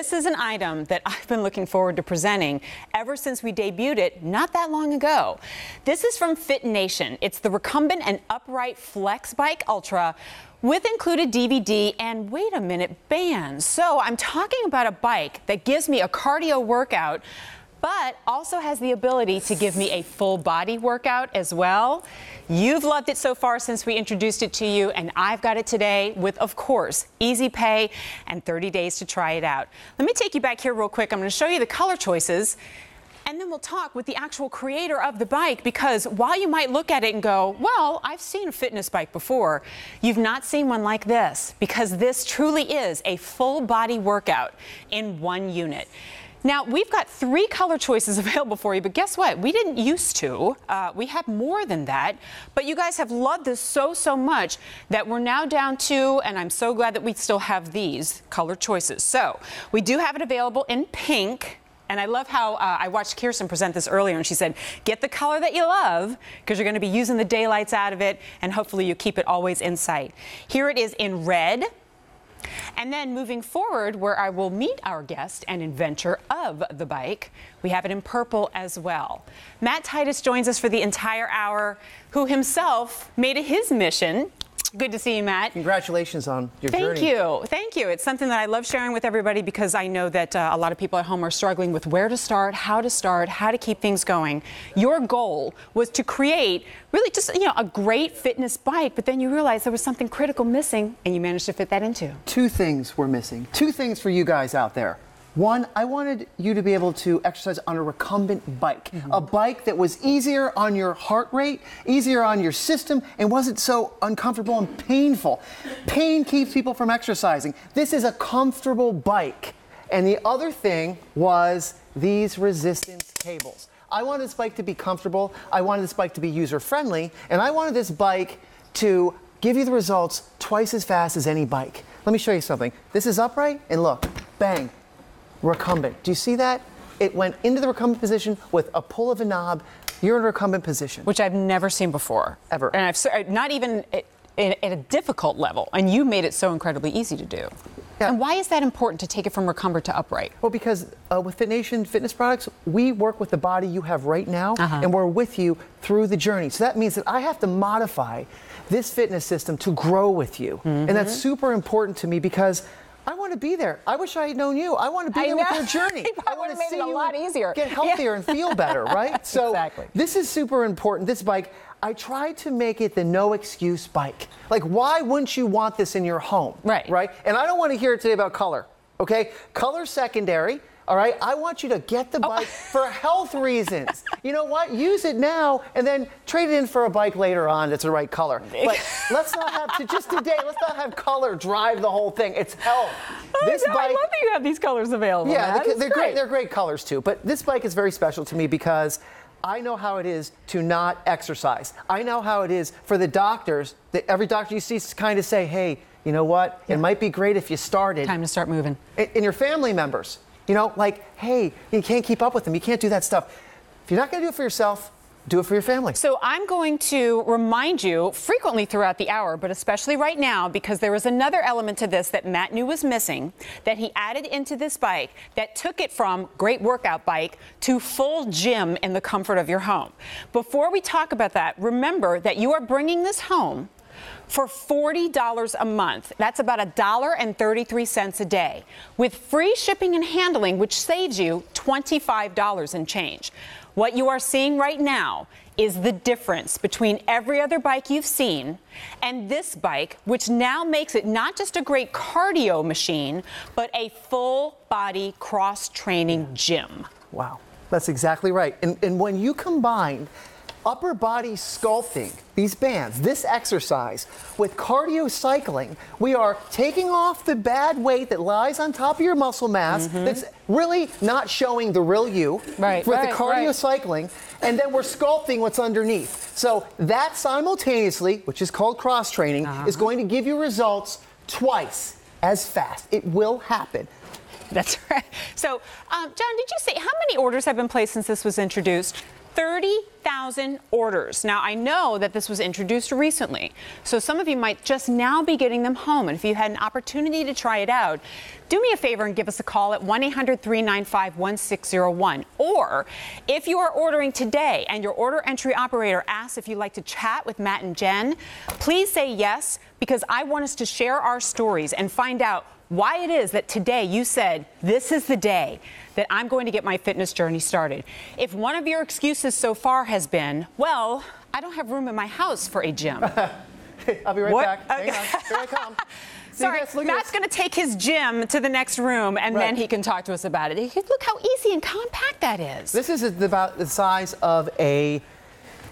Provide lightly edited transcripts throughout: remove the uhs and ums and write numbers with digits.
This is an item that I've been looking forward to presenting ever since we debuted it not that long ago. This is from FITNATION. It's the Recumbent and Upright Flex Bike Ultra with included DVD and, wait a minute, bands. So I'm talking about a bike that gives me a cardio workout, but also has the ability to give me a full body workout as well. You've loved it so far since we introduced it to you, and I've got it today with, of course, easy pay and 30 days to try it out. Let me take you back here real quick. I'm going to show you the color choices, and then we'll talk with the actual creator of the bike, because while you might look at it and go, well, I've seen a fitness bike before, you've not seen one like this, because this truly is a full body workout in one unit. Now, we've got 3 color choices available for you, but guess what? We didn't used to. We have more than that, but you guys have loved this so much that we're now down to, and I'm so glad that we still have these color choices. So, we do have it available in pink, and I love how I watched Kirsten present this earlier, and she said, get the color that you love, because you're going to be using the daylights out of it, and hopefully you keep it always in sight. Here it is in red. And then moving forward, where I will meet our guest and inventor of the bike, we have it in purple as well. Matt Titus joins us for the entire hour, who himself made it his mission. Good to see you, Matt. Congratulations on your journey. Thank you. Thank you. It's something that I love sharing with everybody, because I know that a lot of people at home are struggling with where to start, how to keep things going. Your goal was to create really just, a great fitness bike, but then you realized there was something critical missing, and you managed to fit that into. 2 things were missing. 2 things for you guys out there. One, I wanted you to be able to exercise on a recumbent bike, a bike that was easier on your heart rate, easier on your system, and wasn't so uncomfortable and painful. Pain keeps people from exercising. This is a comfortable bike. And the other thing was these resistance cables. I wanted this bike to be comfortable, I wanted this bike to be user-friendly, and I wanted this bike to give you the results twice as fast as any bike. Let me show you something. This is upright, and look, bang. Recumbent. Do you see that? It went into the recumbent position with a pull of a knob. You're in a recumbent position. Which I've never seen before. Ever. And I've not even at a difficult level. And you made it so incredibly easy to do. Yeah. And why is that important to take it from recumbent to upright? Well, because with FITNATION fitness products, we work with the body you have right now, and we're with you through the journey. So that means that I have to modify this fitness system to grow with you. And that's super important to me, because I want to be there. I wish I had known you. I want to be there with your journey. I want to see you a lot easier. Get healthier and feel better, right? So exactly. This is super important. This bike, I tried to make it the no excuse bike. Like, why wouldn't you want this in your home? Right. Right? And I don't want to hear today about color. Okay? Color secondary. All right, I want you to get the bike for health reasons. You know what? Use it now and then trade it in for a bike later on that's the right color. But let's not have let's not have color drive the whole thing. It's health. This bike, I love that you have these colors available. Yeah, they're great. They're great colors too. But this bike is very special to me, because I know how it is to not exercise. I know how it is for the doctors, that every doctor you see kind of say, hey, you know what? It might be great if you started. Time to start moving. And your family members. Like, hey, you can't keep up with them. You can't do that stuff. If you're not going to do it for yourself, do it for your family. So I'm going to remind you frequently throughout the hour, but especially right now, because there was another element to this that Matt knew was missing, that he added into this bike that took it from great workout bike to full gym in the comfort of your home. Before we talk about that, remember that you are bringing this home for $40 a month. That's about $1.33 a day, with free shipping and handling, which saves you $25 and change. What you are seeing right now is the difference between every other bike you've seen and this bike, which now makes it not just a great cardio machine, but a full body cross-training gym. Wow, that's exactly right. And when you combine upper body sculpting, these bands, this exercise, with cardio cycling, we are taking off the bad weight that lies on top of your muscle mass that's really not showing the real you with the cardio cycling, and then we're sculpting what's underneath. So that simultaneously, which is called cross-training, is going to give you results twice as fast. It will happen. That's right. So, John, did you say how many orders have been placed since this was introduced? 30,000 orders. Now, I know that this was introduced recently, so some of you might just now be getting them home. And if you had an opportunity to try it out, do me a favor and give us a call at 1-800-395-1601. Or if you are ordering today and your order entry operator asks if you'd like to chat with Matt and Jen, please say yes, because I want us to share our stories and find out why it is that today you said, this is the day that I'm going to get my fitness journey started. If one of your excuses so far has been, well, I don't have room in my house for a gym. I'll be right back. Okay. Hang on. Here I come. Sorry, Matt's going to take his gym to the next room, and then he can talk to us about it. Look how easy and compact that is. This is about the size of a,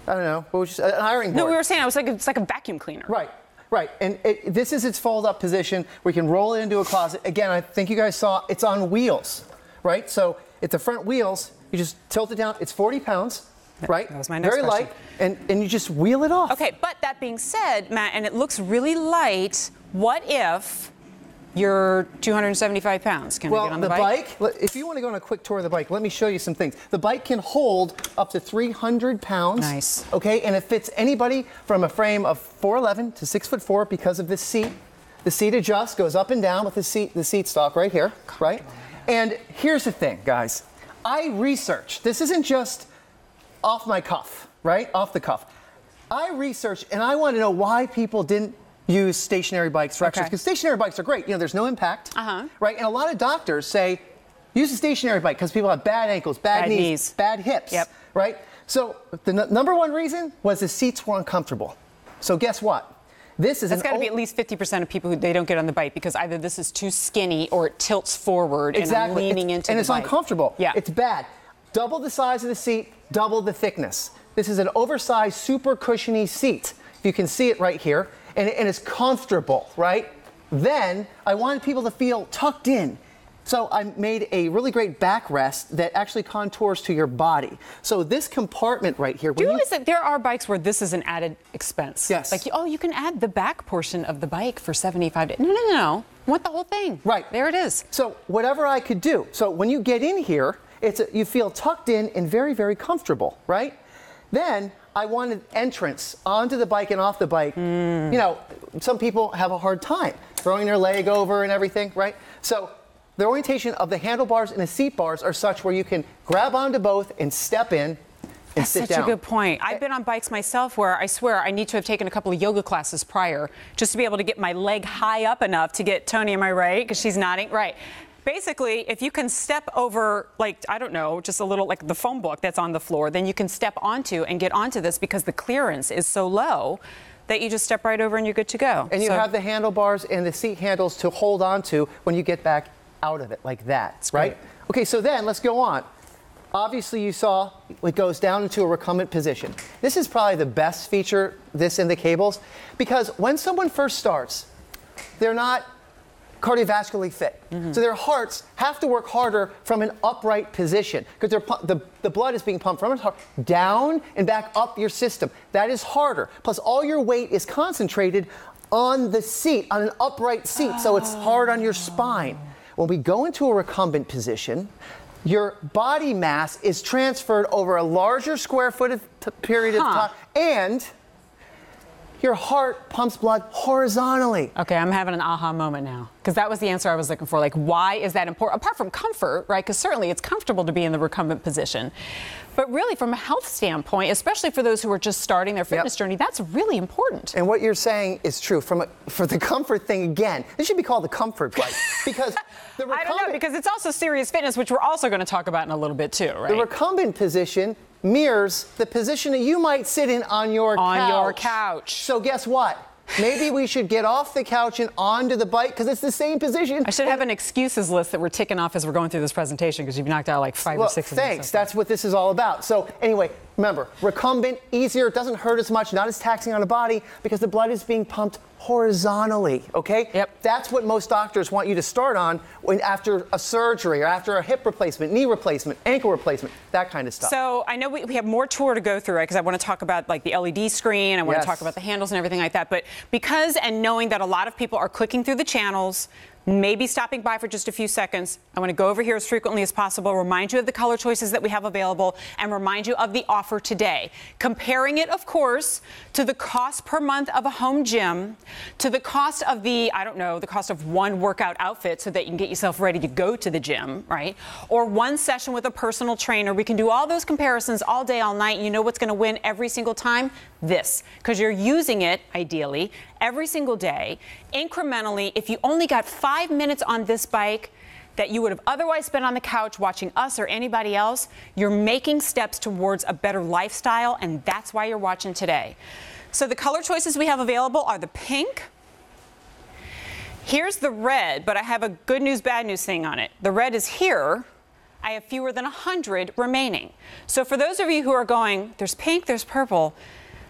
I don't know, what was an ironing board. No, we were saying it's like a vacuum cleaner. Right. Right, and this is its fold-up position. We can roll it into a closet. Again, I think you guys saw it's on wheels, right? So it's the front wheels. You just tilt it down. It's 40 pounds, right? That was my next question. Very light, and you just wheel it off. Okay, but that being said, Matt, and it looks really light, what if you're 275 pounds? Can I get on the bike? If you want to go on a quick tour of the bike, let me show you some things. The bike can hold up to 300 pounds. Nice. Okay, and it fits anybody from a frame of 4'11" to 6'4" because of this seat. The seat adjusts, goes up and down with the seat stock right here, right? And here's the thing, guys. I researched. This isn't just off my cuff, right? Off the cuff. I researched, and I want to know why people didn't use stationary bikes for exercise, because stationary bikes are great. You know, there's no impact, right? And a lot of doctors say, use a stationary bike because people have bad ankles, bad knees, bad hips, right? So the number one reason was the seats were uncomfortable. So guess what? That's got to be at least 50% of people who they don't get on the bike because either this is too skinny or it tilts forward and I'm leaning into the bike. And it's uncomfortable. Yeah. It's bad. Double the size of the seat, double the thickness. This is an oversized, super cushiony seat. You can see it right here. And it's comfortable, right? Then I wanted people to feel tucked in. So I made a really great backrest that actually contours to your body. So this compartment right here. Do you realize that there are bikes where this is an added expense? Yes. Like, you can add the back portion of the bike for $75. No. I want the whole thing. Right. There it is. So whatever I could do. So when you get in here, you feel tucked in and very, very comfortable, right? Then I wanted entrance onto the bike and off the bike. You know, some people have a hard time throwing their leg over and everything, right? So the orientation of the handlebars and the seat bars are such where you can grab onto both and step in and sit down. That's such a good point. I've been on bikes myself where I swear I need to have taken a couple of yoga classes prior just to be able to get my leg high up enough to get Tony, am I right? Because she's nodding. Right. Basically, if you can step over, like, I don't know, just a little, like the phone book that's on the floor, then you can step onto and get onto this because the clearance is so low that you just step right over and you're good to go. And you have the handlebars and the seat handles to hold on to when you get back out of it, like that, right? Okay, so then let's go on. Obviously, you saw it goes down into a recumbent position. This is probably the best feature, this in the cables, because when someone first starts, they're not cardiovascularly fit. So their hearts have to work harder from an upright position because the blood is being pumped from the heart down and back up your system. That is harder. Plus, all your weight is concentrated on the seat, on an upright seat, so it's hard on your spine. When we go into a recumbent position, your body mass is transferred over a larger square footage period of time, and your heart pumps blood horizontally. Okay, I'm having an aha moment now, because that was the answer I was looking for. Like, why is that important? Apart from comfort, right? Because certainly it's comfortable to be in the recumbent position. But really, from a health standpoint, especially for those who are just starting their fitness journey, that's really important. And what you're saying is true. For the comfort thing, again, this should be called the comfort bike. Because the recumbent, I don't know, because it's also serious fitness, which we're also going to talk about in a little bit too, right? The recumbent position mirrors the position that you might sit in on your couch. On your couch. So guess what? Maybe we should get off the couch and onto the bike because it's the same position. I should have an excuses list that we're ticking off as we're going through this presentation because you've knocked out like 5 or 6 of them. Thanks. That's what this is all about. So anyway, remember, recumbent, easier, it doesn't hurt as much, not as taxing on the body because the blood is being pumped horizontally, okay? Yep. That's what most doctors want you to start on after a surgery or after a hip replacement, knee replacement, ankle replacement, that kind of stuff. So I know we have more tour to go through, right? Because I want to talk about like the LED screen, I want to talk about the handles and everything like that. But because and knowing that a lot of people are clicking through the channels, maybe stopping by for just a few seconds. I want to go over here as frequently as possible, remind you of the color choices that we have available, and remind you of the offer today. Comparing it, of course, to the cost per month of a home gym, to the cost of the cost of one workout outfit so that you can get yourself ready to go to the gym, right? Or one session with a personal trainer. We can do all those comparisons all day, all night, and you know what's going to win every single time? This, because you're using it, ideally, every single day, incrementally. If you only got 5 minutes on this bike that you would have otherwise spent on the couch watching us or anybody else, you're making steps towards a better lifestyle, and that's why you're watching today. So the color choices we have available are the pink. Here's the red, but I have a good news, bad news thing on it. The red is here. I have fewer than 100 remaining. So for those of you who are going, there's pink, there's purple,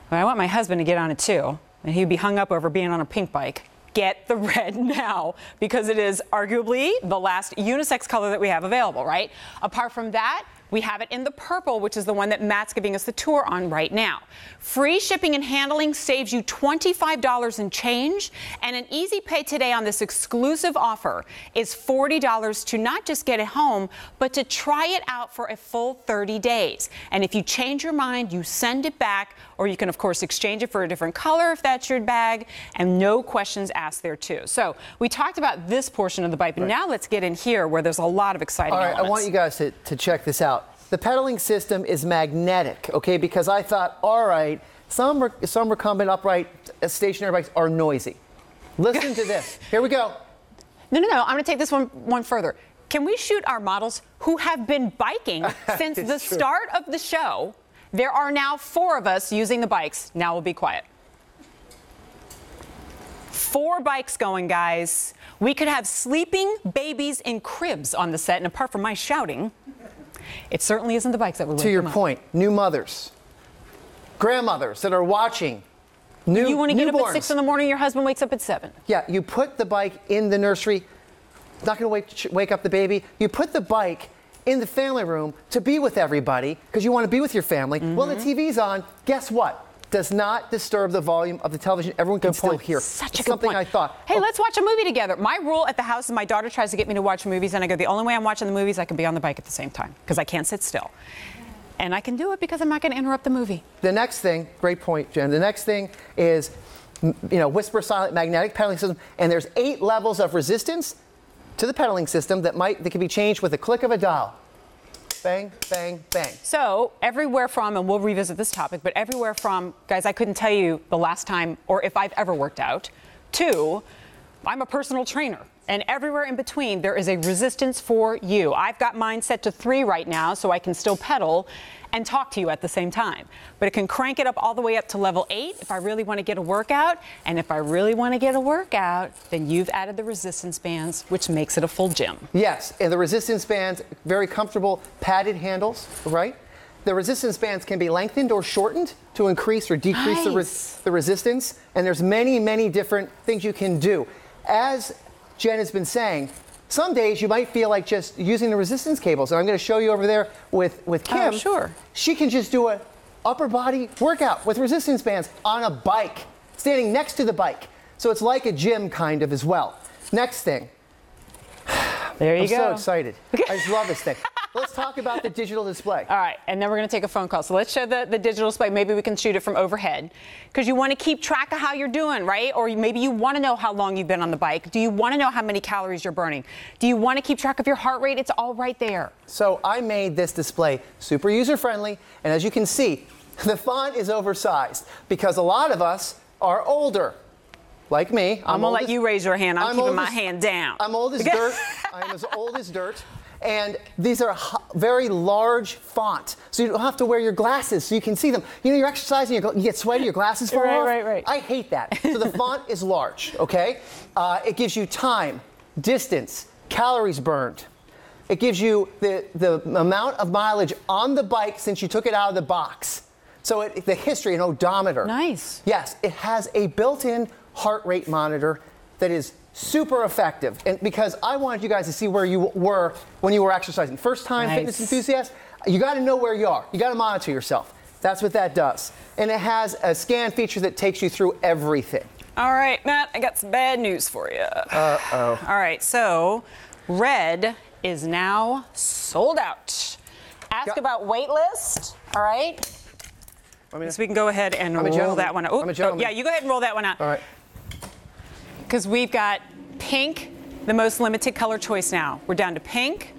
but I want my husband to get on it too, and he'd be hung up over being on a pink bike. Get the red now, because it is arguably the last unisex color that we have available, right? Apart from that, we have it in the purple, which is the one that Matt's giving us the tour on right now. Free shipping and handling saves you $25 and change, and an easy pay today on this exclusive offer is $40 to not just get it home, but to try it out for a full 30 days. And if you change your mind, you send it back, or you can, of course, exchange it for a different color if that's your bag, and no questions asked there, too. So we talked about this portion of the bike, but now let's get in here where there's a lot of exciting elements. I want you guys to check this out. The pedaling system is magnetic, okay, because I thought, all right, some recumbent upright stationary bikes are noisy. Listen to this. Here we go. No. I'm going to take this one further. Can we shoot our models who have been biking since the start of the show? There are now 4 of us using the bikes. Now we'll be quiet. 4 bikes going, guys. We could have sleeping babies in cribs on the set, and apart from my shouting, it certainly isn't the bikes that we're To your point, new mothers, grandmothers that are watching, you want to get newborns. up at 6 in the morning, your husband wakes up at 7. Yeah, you put the bike in the nursery, not going to wake up the baby. You put the bike in the family room to be with everybody because you want to be with your family. Well, the TV's on. Guess what? Does not disturb the volume of the television. Everyone can still hear. Such a good something point. I thought. Hey, let's watch a movie together. My rule at the house is my daughter tries to get me to watch movies, and I go, the only way I'm watching the movies, I can be on the bike at the same time because I can't sit still. And I can do it because I'm not going to interrupt the movie. The next thing, great point, Jen. The next thing is, whisper silent magnetic pedaling system, and there's 8 levels of resistance to the pedaling system that can be changed with a click of a dial. Bang, bang, bang. So everywhere from, and we'll revisit this topic, but everywhere from, guys, I couldn't tell you the last time or if I've ever worked out, to I'm a personal trainer. And everywhere in between, there is a resistance for you. I've got mine set to 3 right now, so I can still pedal and talk to you at the same time. But it can crank it up all the way up to level 8 if I really want to get a workout. And if I really want to get a workout, then you've added the resistance bands, which makes it a full gym. Yes, and the resistance bands, very comfortable padded handles, right? The resistance bands can be lengthened or shortened to increase or decrease the resistance. And there's many, many different things you can do. As Jen has been saying, some days you might feel like just using the resistance cables. And I'm going to show you over there with Kim. Oh, sure. She can just do an upper body workout with resistance bands on a bike, standing next to the bike. So it's like a gym kind of as well. Next thing. There you go. I'm so excited. I just love this thing. Let's talk about the digital display. All right, and then we're going to take a phone call. So let's show the digital display. Maybe we can shoot it from overhead because you want to keep track of how you're doing, right? Or maybe you want to know how long you've been on the bike. Do you want to know how many calories you're burning? Do you want to keep track of your heart rate? It's all right there. So I made this display super user-friendly, and as you can see, the font is oversized because a lot of us are older. Like me. I'm going to let you raise your hand. I'm keeping my hand down. I'm old as dirt. I'm as old as dirt. And these are very large font, so you don't have to wear your glasses so you can see them. You're exercising, you get sweaty, your glasses fall off. Right. I hate that. So the font is large, okay? It gives you time, distance, calories burned. It gives you the amount of mileage on the bike since you took it out of the box. So the history, an odometer. Nice. Yes, it has a built-in heart rate monitor that is super effective, and because I wanted you guys to see where you were when you were exercising. First time fitness enthusiast, you got to know where you are. You got to monitor yourself. That's what that does. And it has a scan feature that takes you through everything. All right, Matt, I got some bad news for you. Uh-oh. All right, so red is now sold out. Ask about wait list, all right? So we can go ahead and roll that one out. I'm a gentleman. Yeah, you go ahead and roll that one out. All right. Because we've got pink, the most limited color choice now. We're down to pink,